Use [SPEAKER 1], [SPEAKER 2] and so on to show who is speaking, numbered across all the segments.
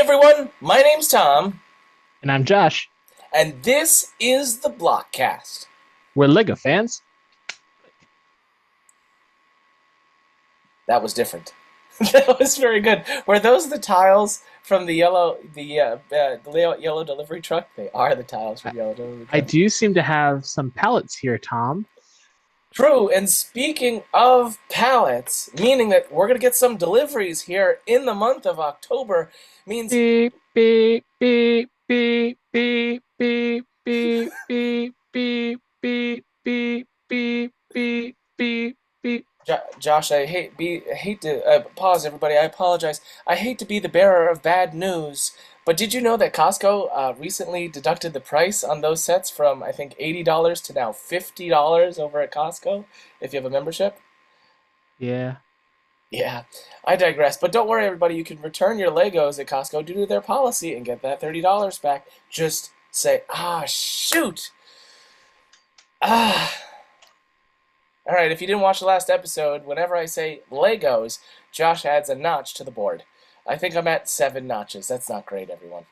[SPEAKER 1] everyone, my name's Tom,
[SPEAKER 2] And I'm Josh.
[SPEAKER 1] and this is the BlockCast.
[SPEAKER 2] We're Lego fans.
[SPEAKER 1] That was different. That was very good. Were those the tiles from the yellow delivery truck? They are the tiles
[SPEAKER 2] I,
[SPEAKER 1] from yellow delivery
[SPEAKER 2] I
[SPEAKER 1] truck.
[SPEAKER 2] do seem to have some pallets here, Tom.
[SPEAKER 1] True, and speaking of pallets, meaning that we're gonna get some deliveries here in the month of October, means
[SPEAKER 2] Beep, beep, beep, beep, beep, beep, beep, beep, beep, beep, beep, beep, beep, beep, beep.
[SPEAKER 1] Josh, I hate to pause everybody. I apologize. I hate to be the bearer of bad news, but did you know that Costco recently deducted the price on those sets from I think $80 to now $50 over at Costco if you have a membership?
[SPEAKER 2] Yeah.
[SPEAKER 1] Yeah, I digress. But don't worry, everybody. You can return your Legos at Costco due to their policy and get that $30 back. Just say, shoot. Ah. All right, if you didn't watch the last episode, whenever I say Legos, Josh adds a notch to the board. I think I'm at 7 notches. That's not great, everyone.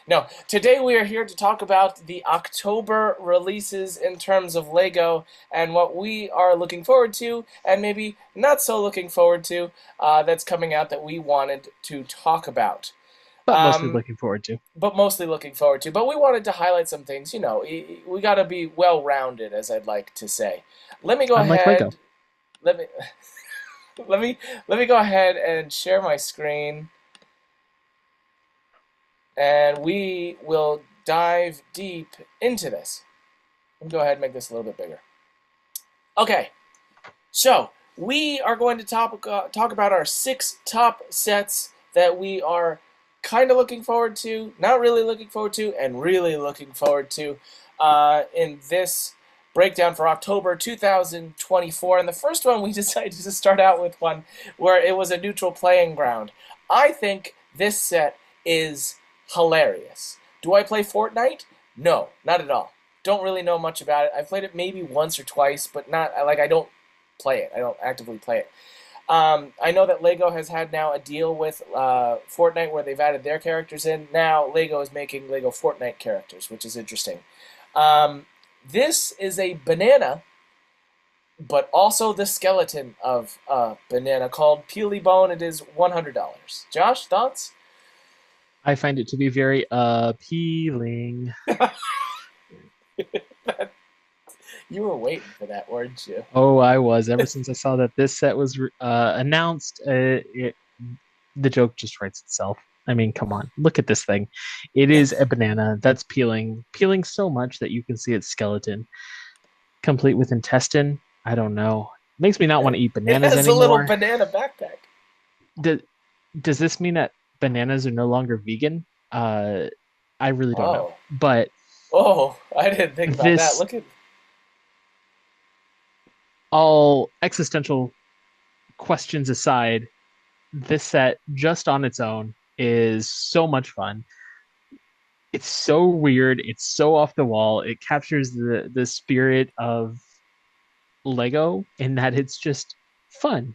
[SPEAKER 1] No, today we are here to talk about the October releases in terms of Lego and what we are looking forward to, and maybe not so looking forward to, that's coming out that we wanted to talk about.
[SPEAKER 2] But mostly
[SPEAKER 1] Um,
[SPEAKER 2] looking forward to.
[SPEAKER 1] but mostly looking forward to. But we wanted to highlight some things. You know, we got to be well rounded, as I'd like to say. Let me go
[SPEAKER 2] Unlike Lego.
[SPEAKER 1] ahead. Let me let me go ahead and share my screen, and we will dive deep into this. Let me go ahead and make this a little bit bigger. Okay, so we are going to talk about our 6 top sets that we are kind of looking forward to, not really looking forward to, and really looking forward to in this breakdown for October 2024. And the first one, we decided to start out with one where it was a neutral playing ground. I think this set is hilarious. Do I play Fortnite? No, not at all. Don't really know much about it. I've played it maybe once or twice, but not like I don't play it. I don't actively play it. I know that Lego has had now a deal with Fortnite where they've added their characters in. Now Lego is making Lego Fortnite characters, which is interesting. This is a banana, but also the skeleton of a banana called Peely Bone. It is $100. Josh, thoughts?
[SPEAKER 2] I find it to be very appealing.
[SPEAKER 1] You were waiting for that, weren't you?
[SPEAKER 2] Oh, I was. Ever since I saw that this set was announced, the joke just writes itself. I mean, come on, look at this thing. It is a banana that's peeling so much that you can see its skeleton, complete with intestine. I don't know. Makes me not want to eat
[SPEAKER 1] It
[SPEAKER 2] bananas
[SPEAKER 1] has a little
[SPEAKER 2] anymore.
[SPEAKER 1] banana backpack.
[SPEAKER 2] Does, does this mean that bananas are no longer vegan? I really don't know.
[SPEAKER 1] Oh,
[SPEAKER 2] But
[SPEAKER 1] oh, I didn't think about that.
[SPEAKER 2] this,
[SPEAKER 1] Look at
[SPEAKER 2] all existential questions aside, this set just on its own is so much fun. It's so weird. It's so off the wall. It captures the spirit of Lego in that it's just fun.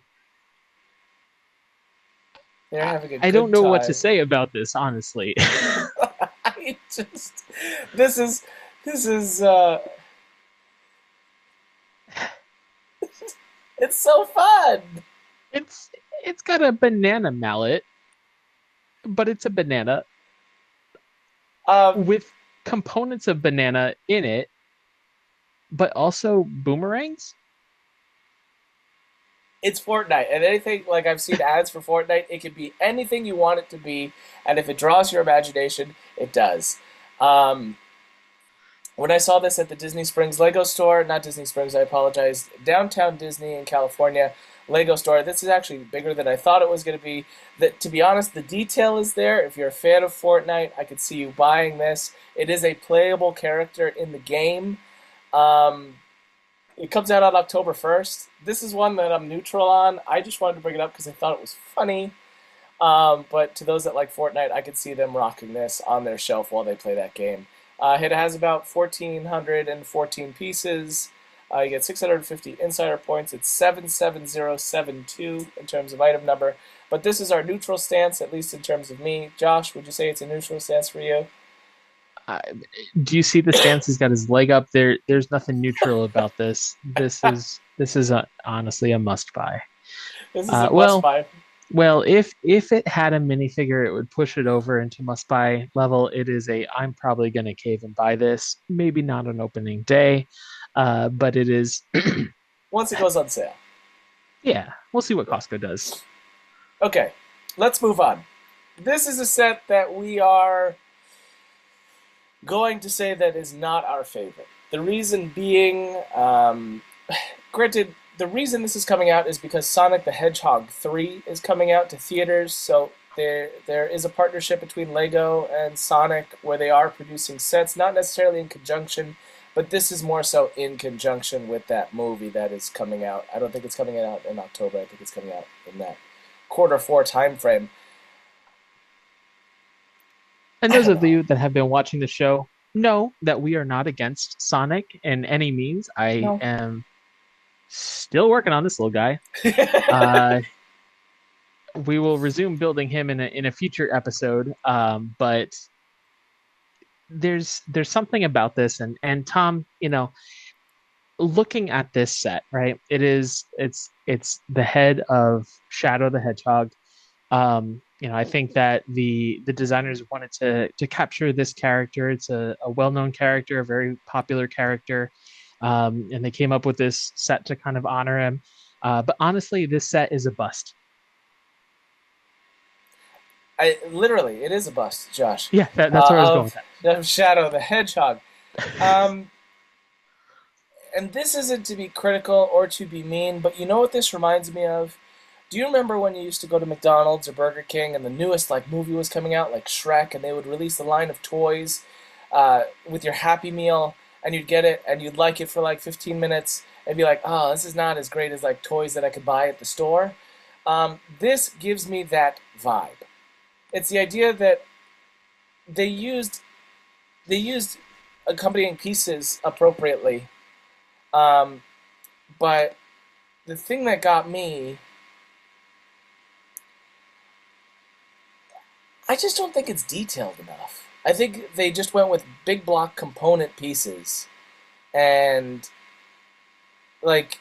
[SPEAKER 1] they're having a
[SPEAKER 2] I don't
[SPEAKER 1] good
[SPEAKER 2] know what to
[SPEAKER 1] time.
[SPEAKER 2] say about this, honestly.
[SPEAKER 1] I just this is this is it's so fun.
[SPEAKER 2] it's it's got a banana mallet, but it's a banana
[SPEAKER 1] Um,
[SPEAKER 2] with components of banana in it, but also boomerangs.
[SPEAKER 1] it's Fortnite, and anything like I've seen ads for Fortnite, it can be anything you want it to be, and if it draws your imagination, it does. Um, when I saw this at the Disney Springs Lego store, not Disney Springs, I apologize, downtown Disney in California, Lego store. This is actually bigger than I thought it was going to be. That, to be honest, the detail is there. If you're a fan of Fortnite, I could see you buying this. It is a playable character in the game. Um, it comes out on October 1st. This is one that I'm neutral on. I just wanted to bring it up because I thought it was funny. But to those that like Fortnite, I could see them rocking this on their shelf while they play that game. It has about 1,414 pieces. You get 650 insider points. It's 77072 in terms of item number. But this is our neutral stance, at least in terms of me. Josh, would you say it's a neutral stance for you?
[SPEAKER 2] Uh, do you see the stance? He's got his leg up there. There's nothing neutral about this. This is honestly a must buy.
[SPEAKER 1] This is
[SPEAKER 2] Uh,
[SPEAKER 1] a must
[SPEAKER 2] well,
[SPEAKER 1] buy.
[SPEAKER 2] well, if it had a minifigure, it would push it over into must buy level. It is a I'm probably gonna cave and buy this. Maybe not on opening day, but it is.
[SPEAKER 1] Once it goes on sale.
[SPEAKER 2] Yeah, we'll see what
[SPEAKER 1] Yeah.
[SPEAKER 2] Costco does.
[SPEAKER 1] Okay, let's move on. This is a set that we are going to say that is not our favorite. The reason being, granted, the reason this is coming out is because Sonic the Hedgehog 3 is coming out to theaters, so there is a partnership between Lego and Sonic where they are producing sets, not necessarily in conjunction, but this is more so in conjunction with that movie that is coming out. I don't think it's coming out in October. I think it's coming out in that quarter 4 time frame.
[SPEAKER 2] And
[SPEAKER 1] I
[SPEAKER 2] those
[SPEAKER 1] don't
[SPEAKER 2] of
[SPEAKER 1] know.
[SPEAKER 2] you that have been watching the show know that we are not against Sonic in any means. I
[SPEAKER 1] No.
[SPEAKER 2] am still working on this little guy. Uh, we will resume building him in a future episode. But there's something about this, and Tom, looking at this set, right? It's the head of Shadow the Hedgehog. I think that the designers wanted to capture this character. It's a well-known character, a very popular character, and they came up with this set to kind of honor him. But honestly, this set is a bust.
[SPEAKER 1] I literally, it is a bust, Josh,
[SPEAKER 2] Yeah, that's where I was going
[SPEAKER 1] of
[SPEAKER 2] with that.
[SPEAKER 1] Shadow the Hedgehog. Um, and this isn't to be critical or to be mean, but you know what this reminds me of? Do you remember when you used to go to McDonald's or Burger King and the newest like movie was coming out, like Shrek, and they would release a line of toys with your Happy Meal, and you'd get it and you'd like it for like 15 minutes and be like, oh, this is not as great as like toys that I could buy at the store. This gives me that vibe. It's the idea that they used they used accompanying pieces appropriately. Um, but the thing that got me, I just don't think it's detailed enough. I think they just went with big block component pieces, and like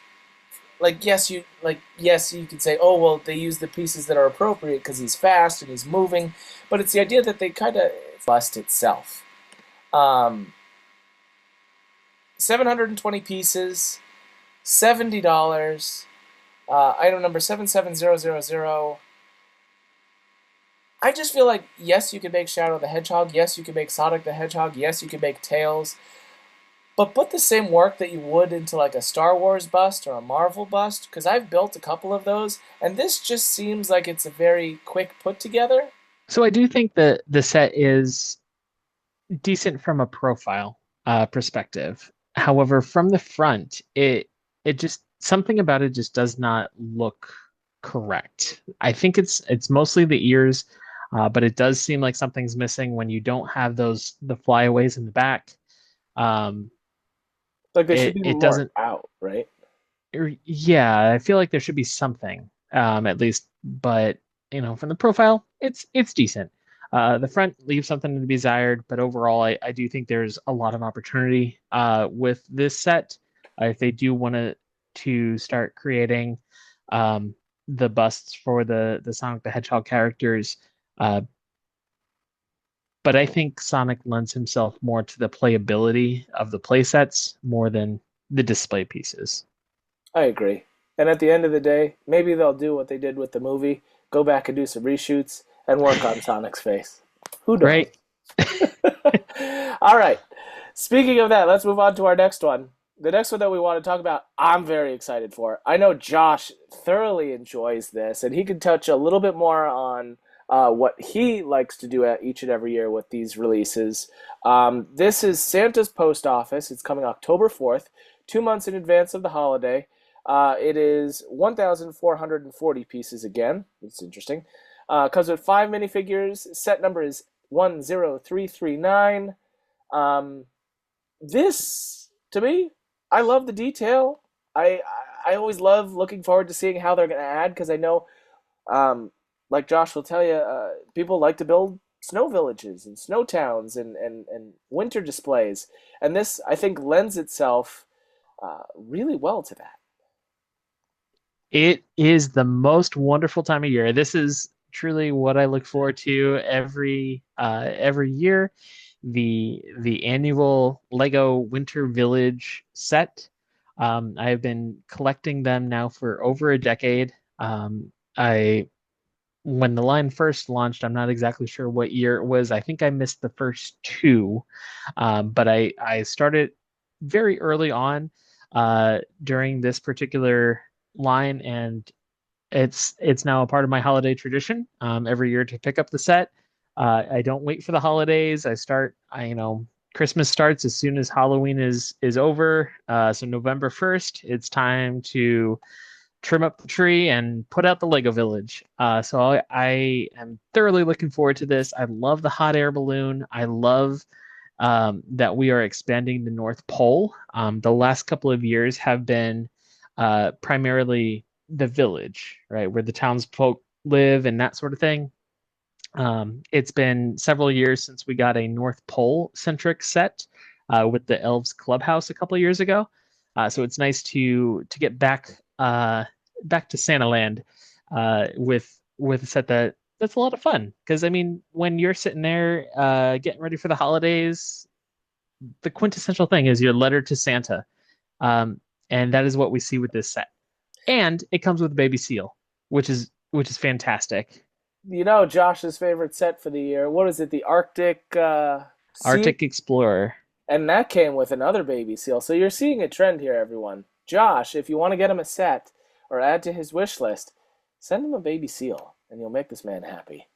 [SPEAKER 1] yes you could say, oh well, they use the pieces that are appropriate because he's fast and he's moving, but it's the idea that they kind of bust itself. Um, 720 pieces, $70. Item number 77000. I just feel like, yes, you can make Shadow the Hedgehog. Yes, you can make Sonic the Hedgehog. Yes, you can make Tails. But put the same work that you would into like a Star Wars bust or a Marvel bust, because I've built a couple of those, and this just seems like it's a very quick put together.
[SPEAKER 2] So I do think that the set is decent from a profile perspective. However, from the front, it just something about it just does not look correct. I think it's mostly the ears, but it does seem like something's missing when you don't have the flyaways in the back. Um,
[SPEAKER 1] Like they should
[SPEAKER 2] it
[SPEAKER 1] be
[SPEAKER 2] it
[SPEAKER 1] more
[SPEAKER 2] doesn't.
[SPEAKER 1] out, right?
[SPEAKER 2] Yeah, I feel like there should be something, at least. But from the profile, it's decent. The front leaves something to be desired, but overall, I do think there's a lot of opportunity with this set. If they do want to start creating um, the busts for the Sonic the Hedgehog characters, uh, but I think Sonic lends himself more to the playability of the playsets more than the display pieces.
[SPEAKER 1] I agree. And at the end of the day, maybe they'll do what they did with the movie, go back and do some reshoots and work on Sonic's face. Who knows?
[SPEAKER 2] Right?
[SPEAKER 1] All right. Speaking of that, let's move on to our next one. The next one that we want to talk about, I'm very excited for. I know Josh thoroughly enjoys this, and he can touch a little bit more on what he likes to do at each and every year with these releases. This is Santa's Post Office. It's coming October 4th, 2 months in advance of the holiday. It is 1,440 pieces again. It's interesting. Comes with 5 minifigures. Set number is 10339. Um, this to me, I love the detail. I always love looking forward to seeing how they're going to add because I know. Um, like Josh will tell you, people like to build snow villages and snow towns and winter displays. And this, I think, lends itself really well to that.
[SPEAKER 2] It is the most wonderful time of year. This is truly what I look forward to every year. The annual Lego Winter Village set. I have been collecting them now for over a decade. I When the line first launched, I'm not exactly sure what year it was. I think I missed the first two, but I started very early on during this particular line, and it's now a part of my holiday tradition every year to pick up the set. I don't wait for the holidays. Christmas starts as soon as Halloween is over. So November 1st, it's time to trim up the tree and put out the Lego Village. So I am thoroughly looking forward to this. I love the hot air balloon. I love that we are expanding the North Pole. The last couple of years have been primarily the village, right, where the townsfolk live and that sort of thing. It's been several years since we got a North Pole centric set with the Elves Clubhouse a couple of years ago. So it's nice to get back to Santa Land with a set that's a lot of fun. Because I mean, when you're sitting there getting ready for the holidays, the quintessential thing is your letter to Santa, um, and that is what we see with this set. And it comes with a baby seal, which is fantastic.
[SPEAKER 1] You know, Josh's favorite set for the year. What is it? The Arctic Sea,
[SPEAKER 2] Arctic Explorer.
[SPEAKER 1] and that came with another baby seal. So you're seeing a trend here, everyone. Josh, if you want to get him a set or add to his wish list, send him a baby seal, and you'll make this man happy.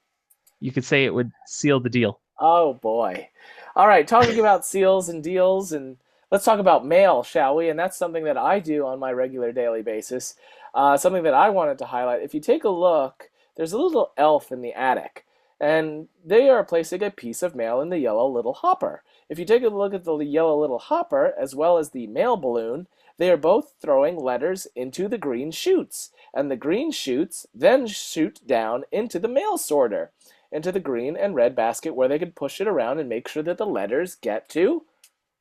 [SPEAKER 2] You could say it would seal the deal.
[SPEAKER 1] Oh boy. All right, talking about seals and deals, and let's talk about mail, shall we? And that's something that I do on my regular daily basis. Something that I wanted to highlight. If you take a look, there's a little elf in the attic, and they are placing a piece of mail in the yellow little hopper. If you take a look at the yellow little hopper, as well as the mail balloon, they are both throwing letters into the green chutes, and the green chutes then shoot down into the mail sorter, into the green and red basket where they can push it around and make sure that the letters get to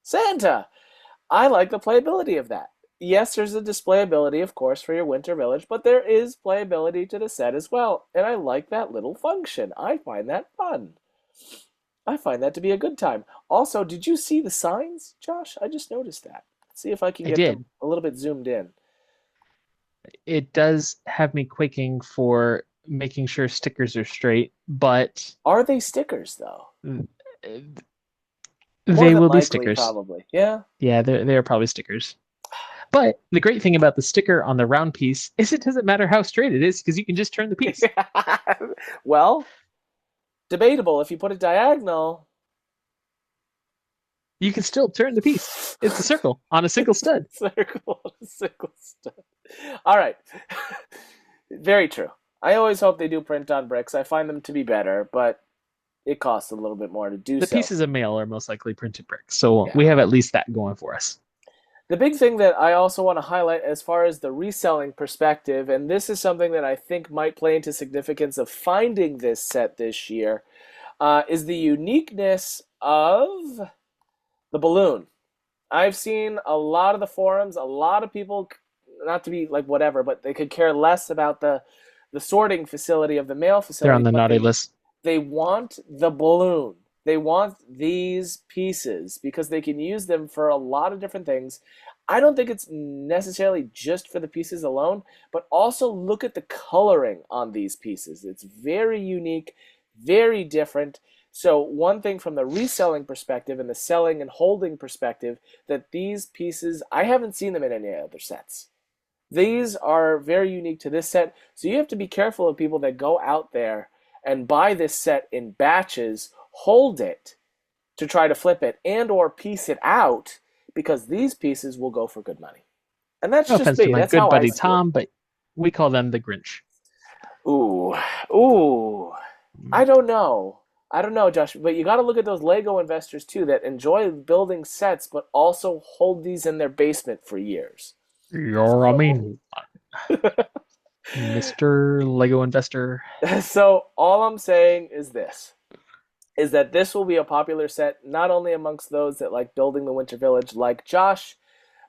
[SPEAKER 1] Santa. I like the playability of that. Yes, there's a displayability, of course, for your winter village, but there is playability to the set as well, and I like that little function. I find that fun. I find that to be a good time. Also, did you see the signs, Josh? I just noticed that. Let's see if I can
[SPEAKER 2] I
[SPEAKER 1] get them
[SPEAKER 2] did.
[SPEAKER 1] a little bit zoomed in.
[SPEAKER 2] It does have me quaking for making sure stickers are straight, but
[SPEAKER 1] Are they stickers, though? More
[SPEAKER 2] they
[SPEAKER 1] than
[SPEAKER 2] will be
[SPEAKER 1] likely,
[SPEAKER 2] stickers.
[SPEAKER 1] probably. Yeah.
[SPEAKER 2] Yeah, they're probably stickers. But the great thing about the sticker on the round piece is it doesn't matter how straight it is because you can just turn the piece.
[SPEAKER 1] Well, debatable. If you put it diagonal,
[SPEAKER 2] You can still turn the piece. It's a circle on a single
[SPEAKER 1] it's
[SPEAKER 2] stud.
[SPEAKER 1] a circle on a single stud. All right. Very true. I always hope they do print on bricks. I find them to be better, but it costs a little bit more to do
[SPEAKER 2] The
[SPEAKER 1] so.
[SPEAKER 2] pieces of mail are most likely printed bricks, so
[SPEAKER 1] Yeah.
[SPEAKER 2] we have at least that going for us.
[SPEAKER 1] The big thing that I also want to highlight as far as the reselling perspective, and this is something that I think might play into significance of finding this set this year, is the uniqueness of the balloon. I've seen a lot of the forums, a lot of people, not to be like whatever, but they could care less about the sorting facility of the mail
[SPEAKER 2] They're on
[SPEAKER 1] facility,
[SPEAKER 2] the
[SPEAKER 1] but
[SPEAKER 2] naughty list.
[SPEAKER 1] they want the balloon. They want these pieces because they can use them for a lot of different things. I don't think it's necessarily just for the pieces alone, but also look at the coloring on these pieces. It's very unique, very different. So, one thing from the reselling perspective and the selling and holding perspective, that these pieces, I haven't seen them in any other sets. These are very unique to this set, so you have to be careful of people that go out there and buy this set in batches, hold it to try to flip it and or piece it out because these pieces will go for good money. And that's
[SPEAKER 2] No
[SPEAKER 1] just
[SPEAKER 2] offense to
[SPEAKER 1] me.
[SPEAKER 2] my
[SPEAKER 1] That's
[SPEAKER 2] good
[SPEAKER 1] how I
[SPEAKER 2] buddy
[SPEAKER 1] see it.
[SPEAKER 2] Tom, but we call them the Grinch.
[SPEAKER 1] Ooh. Ooh. I don't know. I don't know, Josh, but you got to look at those Lego investors too that enjoy building sets but also hold these in their basement for years.
[SPEAKER 2] You're a mean. Mr. Lego investor.
[SPEAKER 1] So all I'm saying is this: is that this will be a popular set not only amongst those that like building the Winter Village, like Josh,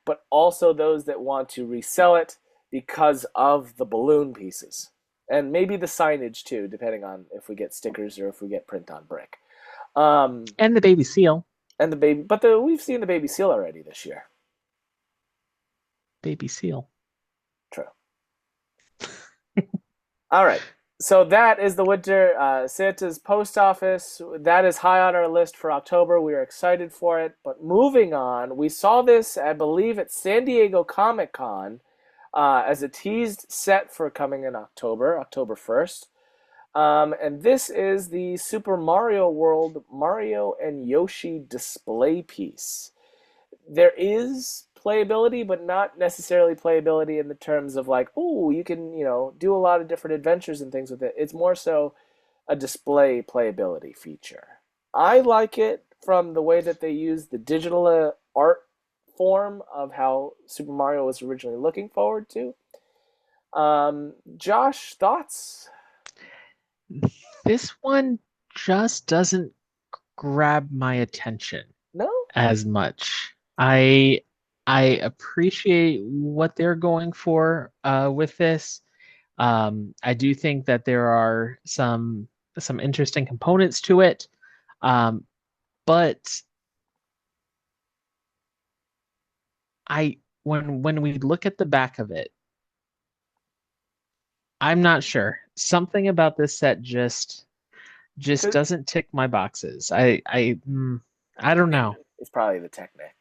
[SPEAKER 1] but also those that want to resell it because of the balloon pieces. And maybe the signage too, depending on if we get stickers or if we get print on brick. Um,
[SPEAKER 2] And the baby seal.
[SPEAKER 1] and the baby, but we've seen the baby seal already this year.
[SPEAKER 2] Baby seal.
[SPEAKER 1] True. All right. So that is the winter Santa's post office. That is high on our list for October. We are excited for it. But moving on, we saw this, I believe, at San Diego Comic Con as a teased set for coming in October, October 1st. And this is the Super Mario World Mario and Yoshi display piece. There is playability, but not necessarily playability in the terms of like, oh, you can, do a lot of different adventures and things with it. It's more so a display playability feature. I like it from the way that they use the digital art form of how Super Mario was originally looking forward to. Josh, thoughts?
[SPEAKER 2] This one just doesn't grab my attention
[SPEAKER 1] No?
[SPEAKER 2] as much. I appreciate what they're going for with this. I do think that there are some interesting components to it. But when we look at the back of it, I'm not sure. Something about this set just doesn't tick my boxes. I don't know.
[SPEAKER 1] It's probably the Technic.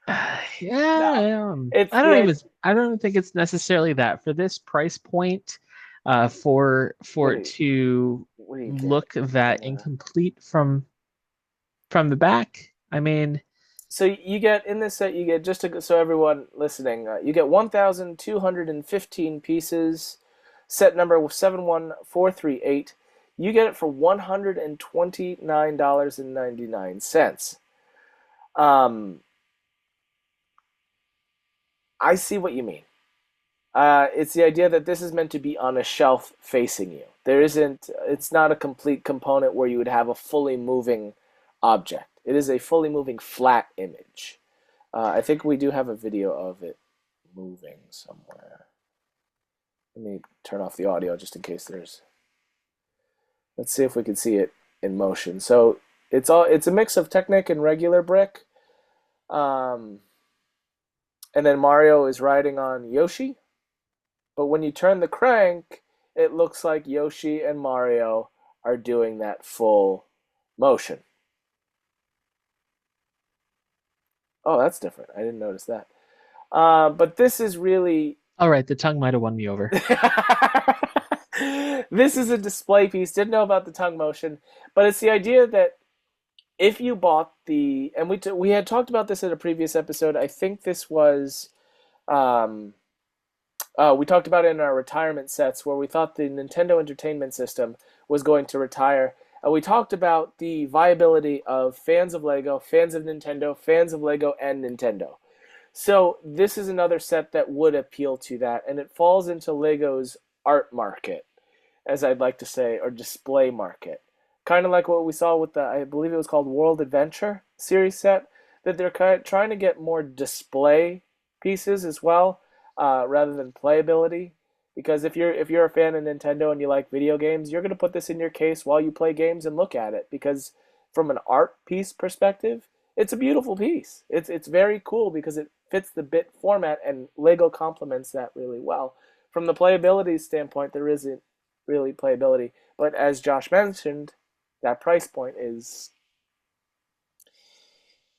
[SPEAKER 1] No,
[SPEAKER 2] Yeah,
[SPEAKER 1] it's the
[SPEAKER 2] I don't even think it's necessarily that for this price point, for
[SPEAKER 1] what
[SPEAKER 2] it
[SPEAKER 1] do you
[SPEAKER 2] to
[SPEAKER 1] what do you think?
[SPEAKER 2] look that incomplete from the back. I mean,
[SPEAKER 1] So you get in this set, you get so everyone listening, you get 1,215 pieces. Set number 71438. You get it for $129.99. Um, I see what you mean. It's the idea that this is meant to be on a shelf facing you. There isn't. It's not a complete component where you would have a fully moving object. It is a fully moving flat image. I think we do have a video of it moving somewhere. Let me turn off the audio just in case there's. Let's see if we can see it in motion. So it's a mix of Technic and regular brick. Um, and then Mario is riding on Yoshi. But when you turn the crank, it looks like Yoshi and Mario are doing that full motion. Oh, that's different. I didn't notice that. But this is really.
[SPEAKER 2] all right, the tongue might have won me over.
[SPEAKER 1] This is a display piece. Didn't know about the tongue motion, but it's the idea that if you bought and we had talked about this in a previous episode. I think this was um, we talked about it in our retirement sets where we thought the Nintendo Entertainment System was going to retire. We talked about the viability of fans of Lego, fans of Nintendo, fans of Lego, and Nintendo. So this is another set that would appeal to that, and it falls into Lego's art market, as I'd like to say, or display market. Kind of like what we saw with I believe it was called World Adventure series set, that they're kind of trying to get more display pieces as well, rather than playability. Because if you're a fan of Nintendo and you like video games, you're gonna put this in your case while you play games and look at it. Because from an art piece perspective, it's a beautiful piece. It's very cool because it fits the bit format and Lego complements that really well. From the playability standpoint, there isn't really playability, but as Josh mentioned, that price point is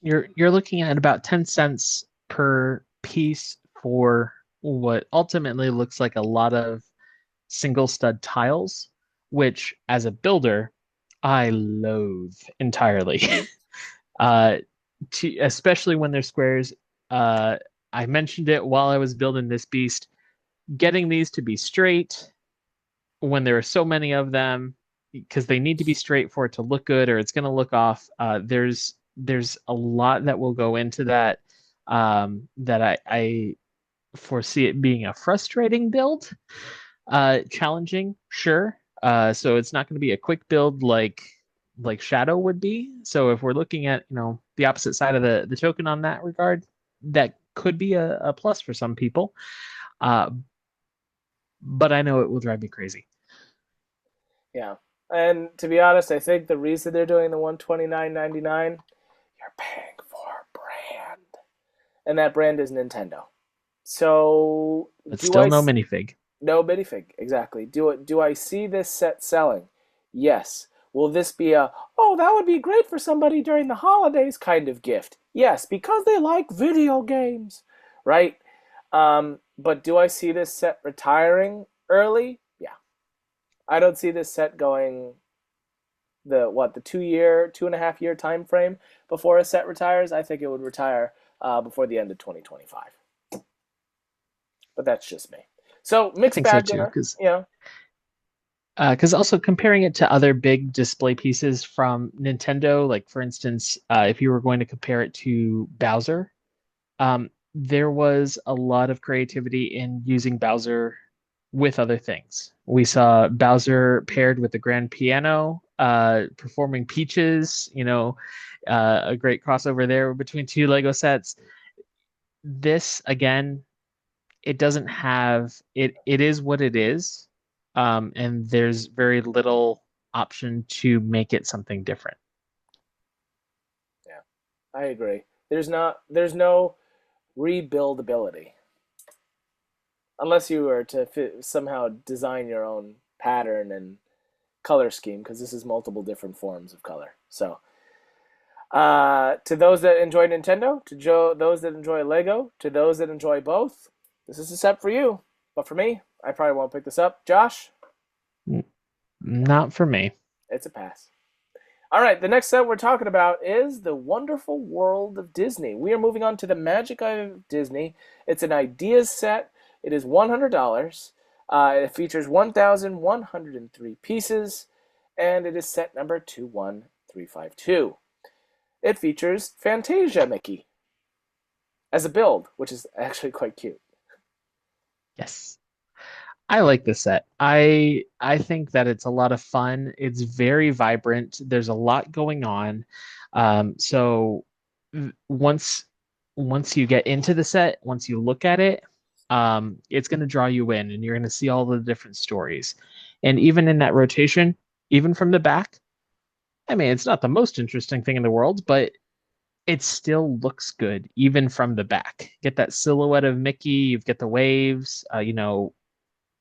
[SPEAKER 2] You're looking at about 10 cents per piece for what ultimately looks like a lot of single stud tiles, which as a builder, I loathe entirely. uh, especially when they're squares. Uh, I mentioned it while I was building this beast. Getting these to be straight when there are so many of them, because they need to be straight for it to look good, or it's going to look off. There's a lot that will go into that. That I foresee it being a frustrating build. Challenging, sure. So it's not going to be a quick build like Shadow would be. So if we're looking at, the opposite side of the token on that regard, that could be a plus for some people. Uh, but I know it will drive me crazy.
[SPEAKER 1] Yeah. And to be honest, I think the reason they're doing the 129.99, you're paying for a brand. And that brand is Nintendo. So
[SPEAKER 2] But
[SPEAKER 1] do
[SPEAKER 2] still
[SPEAKER 1] I
[SPEAKER 2] no minifig.
[SPEAKER 1] no minifig, exactly. Do I see this set selling? Yes. Will this be a, oh, that would be great for somebody during the holidays kind of gift? Yes, because they like video games, right? But do I see this set retiring early? Yeah. I don't see this set going the 2 year, 2.5 year time frame before a set retires. I think it would retire before the end of 2025. But that's just me. So
[SPEAKER 2] I
[SPEAKER 1] mixed
[SPEAKER 2] think so
[SPEAKER 1] bag
[SPEAKER 2] too,
[SPEAKER 1] there. You know,
[SPEAKER 2] because also comparing it to other big display pieces from Nintendo, like for instance, if you were going to compare it to Bowser, there was a lot of creativity in using Bowser with other things. We saw Bowser paired with the grand piano, performing Peaches, a great crossover there between two Lego sets. This, again, it doesn't have it is what it is. And there's very little option to make it something different.
[SPEAKER 1] yeah, I agree. There's no rebuildability unless you were to somehow design your own pattern and color scheme because this is multiple different forms of color. So, to those that enjoy Nintendo, to those that enjoy Lego, to those that enjoy both, this is a set for you. But for me, I probably won't pick this up. Josh,
[SPEAKER 2] Not for me.
[SPEAKER 1] it's a pass. All right, the next set we're talking about is The Wonderful World of Disney. We are moving on to the Magic of Disney. It's an ideas set. It is $100. It features 1,103 pieces, and it is set number 21352. It features Fantasia Mickey as a build, which is actually quite cute.
[SPEAKER 2] Yes. I like this set. I think that it's a lot of fun. It's very vibrant. There's a lot going on. So once once you get into the set, once you look at it, it's going to draw you in, and you're going to see all the different stories. And even in that rotation, even from the back, I mean, it's not the most interesting thing in the world, but it still looks good even from the back. Get that silhouette of Mickey. You get the waves.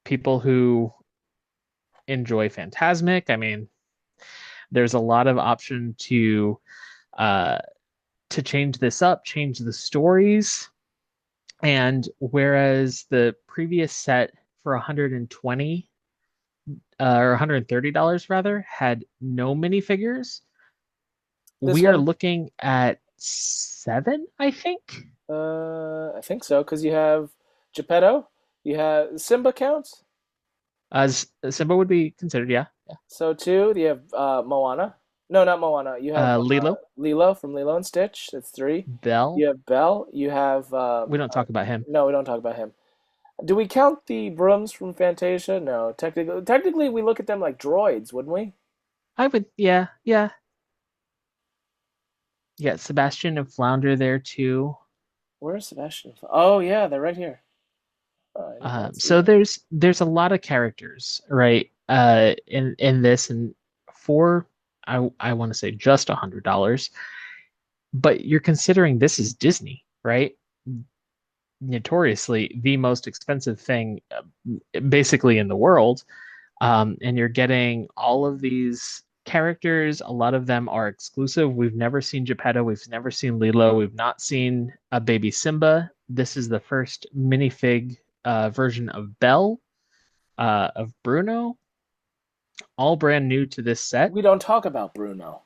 [SPEAKER 2] People who enjoy Phantasmic. I mean, there's a lot of option uh, to change this up, change the stories, and whereas the previous set for 120 or $130 rather had no minifigures,
[SPEAKER 1] This
[SPEAKER 2] we are
[SPEAKER 1] one,
[SPEAKER 2] looking at seven, I think.
[SPEAKER 1] I think so, because you have Geppetto, you have Simba counts,
[SPEAKER 2] As Simba would be considered, yeah.
[SPEAKER 1] so two. You have Moana. No, not Moana. You have
[SPEAKER 2] Lilo,
[SPEAKER 1] Lilo from Lilo and Stitch. That's three.
[SPEAKER 2] Belle.
[SPEAKER 1] You have Belle. You have
[SPEAKER 2] We don't talk about him.
[SPEAKER 1] no, we don't talk about him. Do we count the brooms from Fantasia? No, technically we look at them like droids, wouldn't we?
[SPEAKER 2] I would, yeah, yeah. You got Sebastian and Flounder there too.
[SPEAKER 1] Where's Sebastian? Oh yeah, they're right here. Oh, I did not see
[SPEAKER 2] So
[SPEAKER 1] that.
[SPEAKER 2] there's a lot of characters, right? In this, and for I want to say just $100, but you're considering this is Disney, right? Notoriously the most expensive thing, basically in the world. And you're getting all of these characters. A lot of them are exclusive. We've never seen Geppetto. We've never seen Lilo. We've not seen a baby Simba. This is the first minifig version of Belle, of Bruno, all brand new to this set.
[SPEAKER 1] We don't talk about Bruno.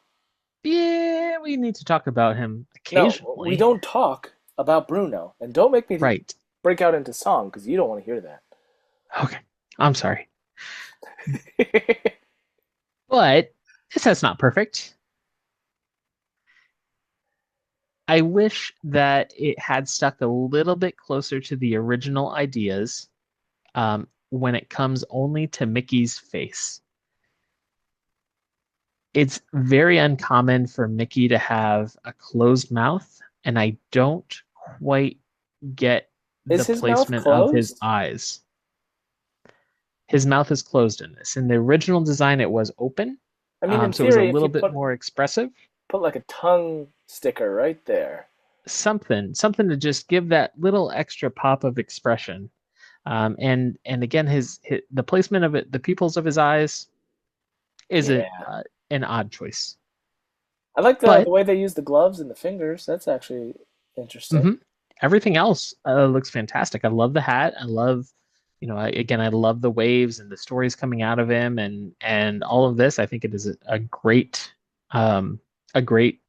[SPEAKER 2] Yeah, we need to talk about him
[SPEAKER 1] No, we
[SPEAKER 2] occasionally.
[SPEAKER 1] don't talk about Bruno, and don't make me
[SPEAKER 2] Right.
[SPEAKER 1] break out into song because you don't want to hear that.
[SPEAKER 2] Okay. I'm sorry. But this set's not perfect. I wish that it had stuck a little bit closer to the original ideas when it comes only to Mickey's face. It's very uncommon for Mickey to have a closed mouth, and I don't quite get the
[SPEAKER 1] Is his mouth
[SPEAKER 2] placement of his
[SPEAKER 1] closed?
[SPEAKER 2] eyes. His mouth is closed in this. In the original design, it was open,
[SPEAKER 1] I mean, in
[SPEAKER 2] so it was a
[SPEAKER 1] theory, if
[SPEAKER 2] little
[SPEAKER 1] you
[SPEAKER 2] bit more expressive.
[SPEAKER 1] put like a tongue sticker right there.
[SPEAKER 2] Something to just give that little extra pop of expression. And again, his the placement of it, the pupils of his eyes, isn't
[SPEAKER 1] Yeah.
[SPEAKER 2] an odd choice.
[SPEAKER 1] I like the
[SPEAKER 2] But
[SPEAKER 1] way they use the gloves and the fingers. That's actually interesting.
[SPEAKER 2] mhm, everything else looks fantastic. I love the hat. I love, again, I love the waves and the stories coming out of him, and all of this. I think it is um, a great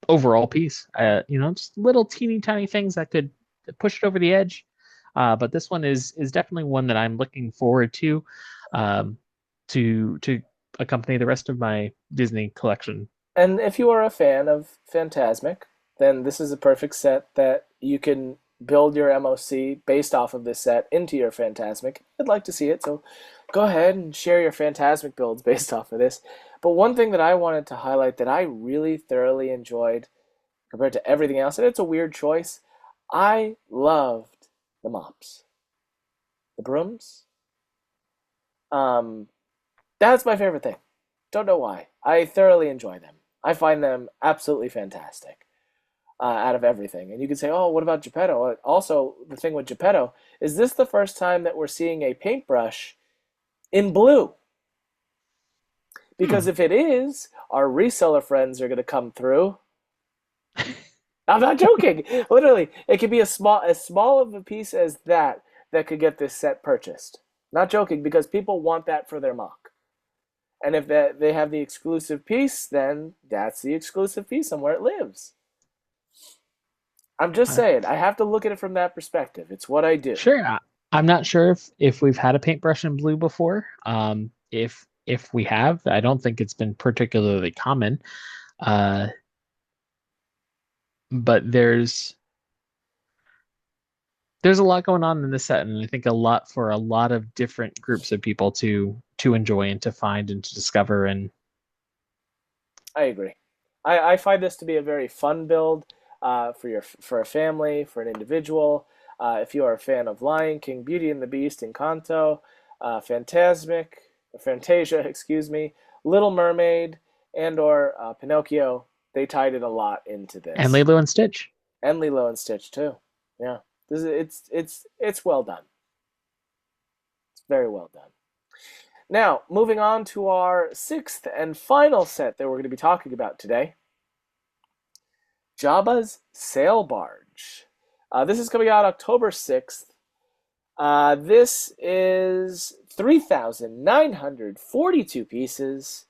[SPEAKER 2] overall piece. Just little teeny tiny things that could push it over the edge. But this one is definitely one that I'm looking forward um, to accompany the rest of my Disney collection.
[SPEAKER 1] And if you are a fan of Phantasmic, then this is a perfect set that you can build your MOC based off of this set into your Phantasmic. I'd like to see it, so go ahead and share your Phantasmic builds based off of this. But one thing that I wanted to highlight that I really thoroughly enjoyed compared to everything else, and it's a weird choice, I loved the mops, the brooms. Um, that's my favorite thing. Don't know why. I thoroughly enjoy them. I find them absolutely fantastic out of everything. And you could say, oh, what about Geppetto? Also, the thing with Geppetto is this the first time that we're seeing a paintbrush in blue? Because
[SPEAKER 2] Hmm.
[SPEAKER 1] if it is, our reseller friends are going to come through. I'm not joking. Literally, it could be as small of a piece as that could get this set purchased. Not joking, because people want that for their mock. And if they have the exclusive piece, then that's the exclusive piece and where it lives. I'm just
[SPEAKER 2] Uh,
[SPEAKER 1] saying, I have to look at it from that perspective. It's what I do.
[SPEAKER 2] sure. I'm not sure if we've had a paintbrush in blue before. If we have, I don't think it's been particularly common. Uh, but there's a lot going on in this set, and I think a lot for a lot of different groups of people to enjoy and to find and to discover. And
[SPEAKER 1] I agree. I find this to be a very fun build for a family, for an individual. If you are a fan of Lion King, Beauty and the Beast, Encanto, Fantasia, excuse me, Little Mermaid, and/or Pinocchio, they tied it a lot into
[SPEAKER 2] and
[SPEAKER 1] this,
[SPEAKER 2] Lilo and Stitch.
[SPEAKER 1] and Lilo and Stitch too. Yeah, it's well done. It's very well done. Now, moving on to our sixth and final set that we're going to be talking about today, Jabba's Sail Barge. This is coming out October 6th. This is 3,942 pieces.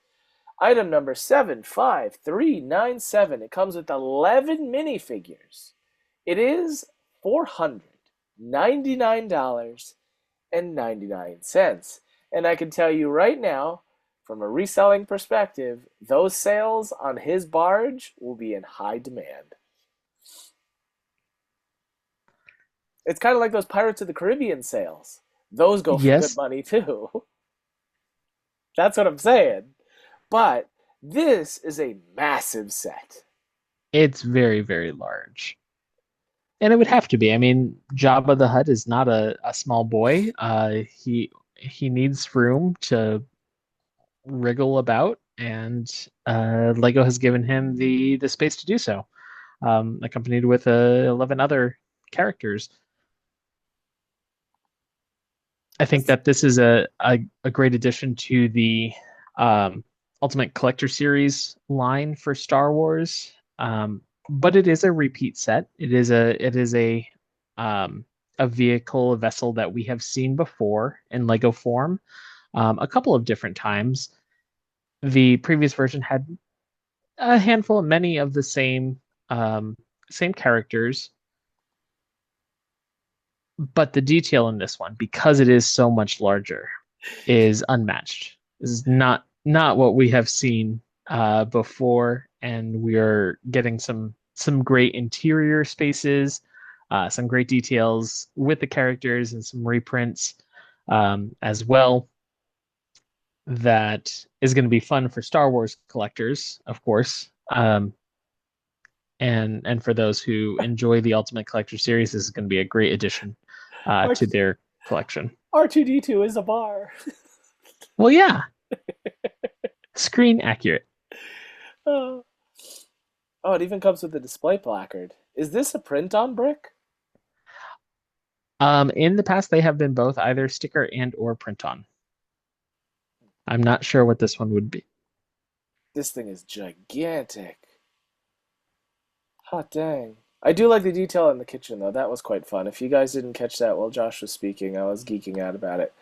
[SPEAKER 1] Item number 75397. It comes with 11 minifigures. It is $499.99. And I can tell you right now, from a reselling perspective, those sales on his barge will be in high demand. It's kind of like those Pirates of the Caribbean sales. Those go for good
[SPEAKER 2] Yes,
[SPEAKER 1] money too. That's what I'm saying. But this is a massive set.
[SPEAKER 2] it's very, very large. And it would have to be. I mean, Jabba the Hutt is not a small boy. He needs room to wriggle about, and Lego has given him the space to do so, accompanied with 11 other characters. I think that this is a great addition to the Ultimate Collector Series line for Star Wars. But it is a repeat set. It is a vehicle, a vessel that we have seen before in Lego form a couple of different times. The previous version had a handful, many of the same characters, but the detail in this one, because it is so much larger, is unmatched. This is not what we have seen before, and we are getting some great interior spaces, some great details with the characters, and some reprints as well. That is going to be fun for Star Wars collectors, of course. And for those who enjoy the Ultimate Collector series, this is going to be a great addition
[SPEAKER 1] R-
[SPEAKER 2] to their collection.
[SPEAKER 1] R2D2 is a bar.
[SPEAKER 2] Well, yeah, screen accurate.
[SPEAKER 1] Oh, it even comes with a display placard. Is this a print on brick?
[SPEAKER 2] In the past, they have been both either sticker and or print on. I'm not sure what this one would be.
[SPEAKER 1] This thing is gigantic. Hot dang. I do like the detail in the kitchen, though. That was quite fun. If you guys didn't catch that while Josh was speaking, I was geeking out about it.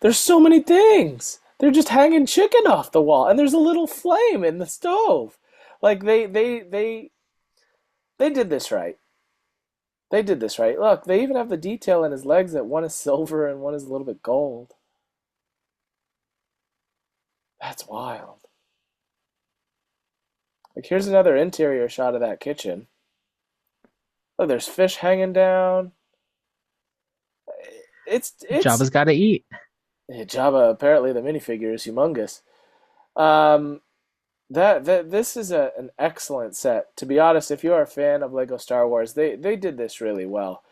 [SPEAKER 1] There's so many things. They're just hanging chicken off the wall, and there's a little flame in the stove. Like they did this right. They did this right. Look, they even have the detail in his legs that one is silver and one is a little bit gold. That's wild. Like here's another interior shot of that kitchen. Look, there's fish hanging down. It's
[SPEAKER 2] Jabba's got to eat.
[SPEAKER 1] Jabba. Apparently, the minifigure is humongous. Um, that this is an excellent set. To be honest, if you are a fan of Lego Star Wars, they did this really well.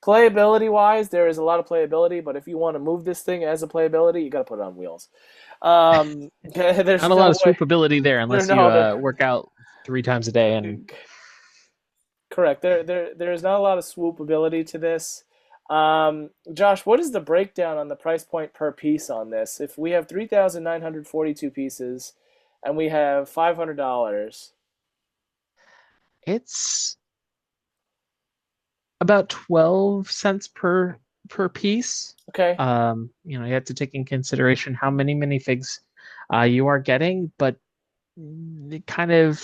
[SPEAKER 1] Playability wise, there is a lot of playability, but if you want to move this thing as a playability, you got to put it on wheels. There's
[SPEAKER 2] Not a lot
[SPEAKER 1] no
[SPEAKER 2] of
[SPEAKER 1] way.
[SPEAKER 2] swoopability there
[SPEAKER 1] There
[SPEAKER 2] unless you
[SPEAKER 1] no there.
[SPEAKER 2] work out 3 times a day. And
[SPEAKER 1] Correct. There is not a lot of swoopability to this. Josh, what is the breakdown on the price point per piece on this? If we have 3,942 pieces and we have $500,
[SPEAKER 2] it's about 12 cents per piece.
[SPEAKER 1] okay.
[SPEAKER 2] You have to take in consideration how many minifigs you are getting, but kind of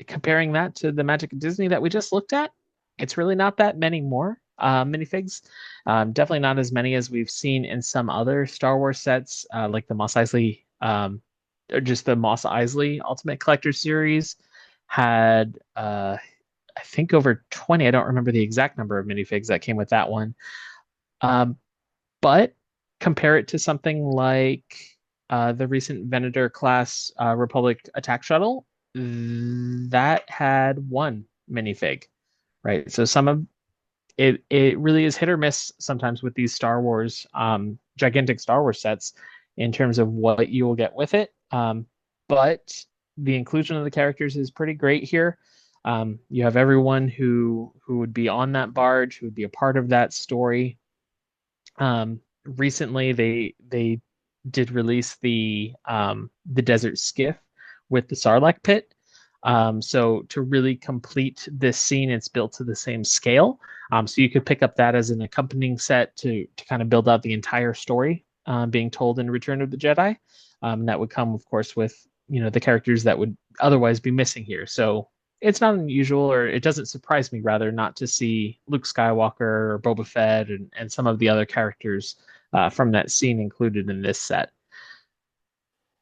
[SPEAKER 2] comparing that to the Magic of Disney that we just looked at, it's really not that many more minifigs. Definitely not as many as we've seen in some other Star Wars sets, like the Mos Eisley, or just the Mos Eisley Ultimate Collector series had, I think, over 20. I don't remember the exact number of minifigs that came with that one. Um, but compare it to something like the recent Venator class Republic attack shuttle that had one minifig, right? So some of it really is hit or miss sometimes with these Star Wars gigantic Star Wars sets in terms of what you will get with it. But the inclusion of the characters is pretty great here. You have everyone who would be on that barge, who would be a part of that story. Recently, they did release the desert skiff with the Sarlacc pit. So to really complete this scene, it's built to the same scale. So you could pick up that as an accompanying set to kind of build out the entire story being told in Return of the Jedi. That would come, of course, with the characters that would otherwise be missing here. So it's not unusual, or it doesn't surprise me rather, not to see Luke Skywalker or Boba Fett and some of the other characters from that scene included in this set.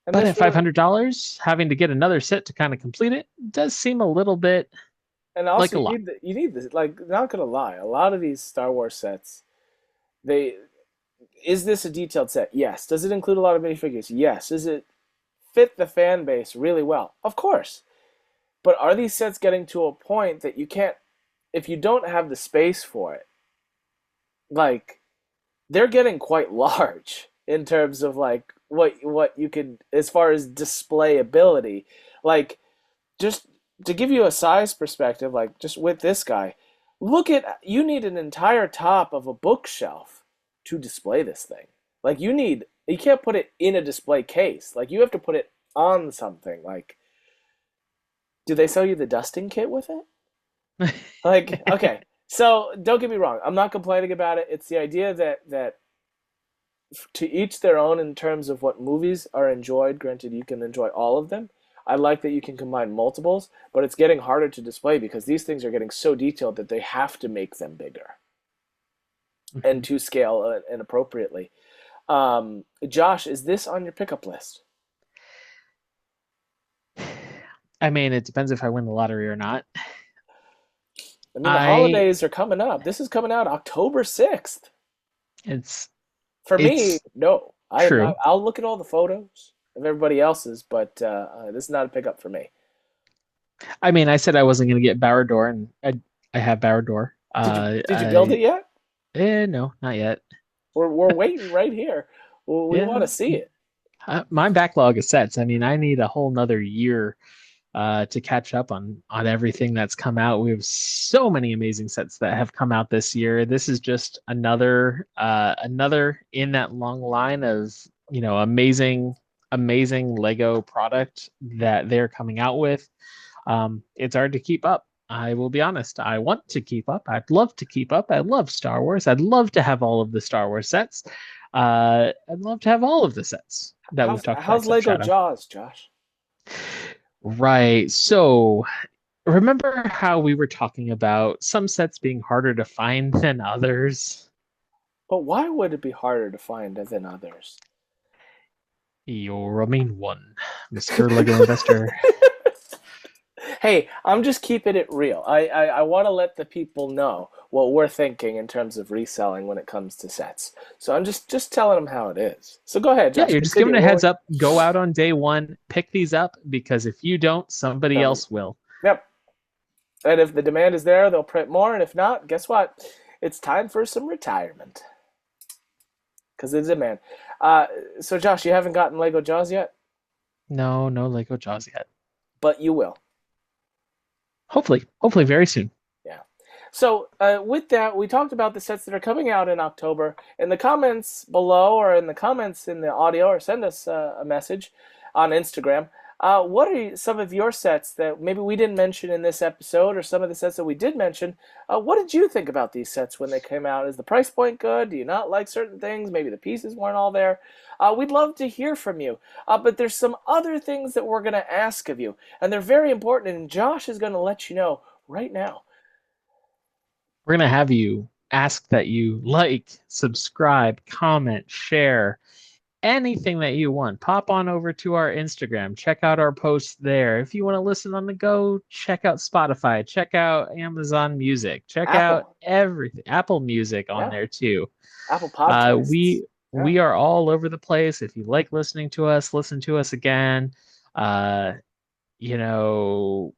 [SPEAKER 1] And
[SPEAKER 2] But
[SPEAKER 1] this
[SPEAKER 2] at
[SPEAKER 1] really,
[SPEAKER 2] $500, having to get another set to kind of complete it does seem a little bit
[SPEAKER 1] and
[SPEAKER 2] like
[SPEAKER 1] also
[SPEAKER 2] a lot.
[SPEAKER 1] you need this. Like, not gonna lie, a lot of these Star Wars sets, they is this a detailed set? Yes. Does it include a lot of minifigures? Yes. Does it fit the fan base really well? Of course. But are these sets getting to a point that you can't, if you don't have the space for it, like they're getting quite large in terms of like what you can as far as display ability. Like just to give you a size perspective, like just with this guy, look at you need an entire top of a bookshelf to display this thing. Like you can't put it in a display case. Like you have to put it on something. Like do they sell you the dusting kit with it? Like okay. So don't get me wrong. I'm not complaining about it. It's the idea that to each their own in terms of what movies are enjoyed. Granted, you can enjoy all of them. I like that you can combine multiples, but it's getting harder to display because these things are getting so detailed that they have to make them bigger and to scale and appropriately. Josh, is this on your pickup list?
[SPEAKER 2] I mean, it depends if I win the lottery or not.
[SPEAKER 1] I mean, the
[SPEAKER 2] I
[SPEAKER 1] holidays are coming up. This is coming out October 6th.
[SPEAKER 2] it's
[SPEAKER 1] For me,
[SPEAKER 2] it's
[SPEAKER 1] no.
[SPEAKER 2] true.
[SPEAKER 1] I'll look at all the photos of everybody else's, but this is not a pickup for me.
[SPEAKER 2] I mean, I said I wasn't going to get Door, and I have Door.
[SPEAKER 1] Did you build it yet?
[SPEAKER 2] No, not yet.
[SPEAKER 1] We're waiting right here. We want
[SPEAKER 2] Yeah,
[SPEAKER 1] to see it.
[SPEAKER 2] my backlog of sets. I mean, I need a whole nother year to catch up on everything that's come out. We have so many amazing sets that have come out this year. This is just another in that long line of amazing Lego product that they're coming out with. It's hard to keep up. I will be honest. I want to keep up. I'd love to keep up. I love Star Wars. I'd love to have all of the Star Wars sets. I'd love to have all of the sets that we've talked about
[SPEAKER 1] How's
[SPEAKER 2] except
[SPEAKER 1] Lego
[SPEAKER 2] Shadow.
[SPEAKER 1] Jaws, Josh?
[SPEAKER 2] Right. So remember how we were talking about some sets being harder to find than others?
[SPEAKER 1] But why would it be harder to find than others?
[SPEAKER 2] You're a mean one, Mr. Lego Investor.
[SPEAKER 1] Hey, I'm just keeping it real. I want to let the people know what we're thinking in terms of reselling when it comes to sets. So I'm just telling them how it is. So go ahead,
[SPEAKER 2] Yeah,
[SPEAKER 1] Josh.
[SPEAKER 2] you're just giving
[SPEAKER 1] Continue.
[SPEAKER 2] a heads up. Go out on day one, pick these up because if you don't, somebody
[SPEAKER 1] Somebody.
[SPEAKER 2] else will.
[SPEAKER 1] Yep. And if the demand is there, they'll print more. And if not, guess what? It's time for some retirement because of the demand. Uh, so Josh, you haven't gotten Lego Jaws yet,
[SPEAKER 2] No, no Lego Jaws yet.
[SPEAKER 1] but you will.
[SPEAKER 2] Hopefully very soon.
[SPEAKER 1] Yeah. So with that, we talked about the sets that are coming out in October. In the comments below, or in the comments in the audio, or send us a message on Instagram. What are some of your sets that maybe we didn't mention in this episode, or some of the sets that we did mention? What did you think about these sets when they came out? Is the price point good? Do you not like certain things? Maybe the pieces weren't all there. We'd love to hear from you. But there's some other things that we're going to ask of you, and they're very important, and Josh is going to let you know right now.
[SPEAKER 2] We're gonna have you ask that you like, subscribe, comment, share, anything that you want. Pop on over to our Instagram. Check out our posts there. If you want to listen on the go, check out Spotify. Check out Amazon Music. Check out
[SPEAKER 1] Apple.
[SPEAKER 2] everything. Apple Music on
[SPEAKER 1] Yeah.
[SPEAKER 2] there too.
[SPEAKER 1] Apple
[SPEAKER 2] Uh,
[SPEAKER 1] Podcasts.
[SPEAKER 2] we
[SPEAKER 1] Yeah.
[SPEAKER 2] we are all over the place. If you like listening to us, listen to us again. Uh, you know,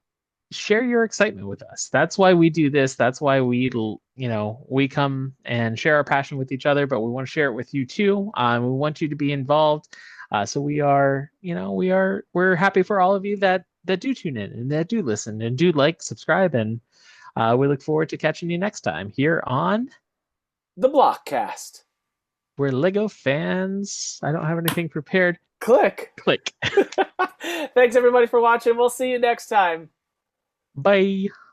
[SPEAKER 2] share your excitement with us. That's why we do this. That's why we come and share our passion with each other, but we want to share it with you too. We want you to be involved. So we're happy for all of you that do tune in and that do listen and do like, subscribe, and we look forward to catching you next time here on
[SPEAKER 1] The BlockCast.
[SPEAKER 2] We're Lego Fans. I don't have anything prepared.
[SPEAKER 1] Click.
[SPEAKER 2] Click.
[SPEAKER 1] Thanks everybody for watching. We'll see you next time.
[SPEAKER 2] Bye.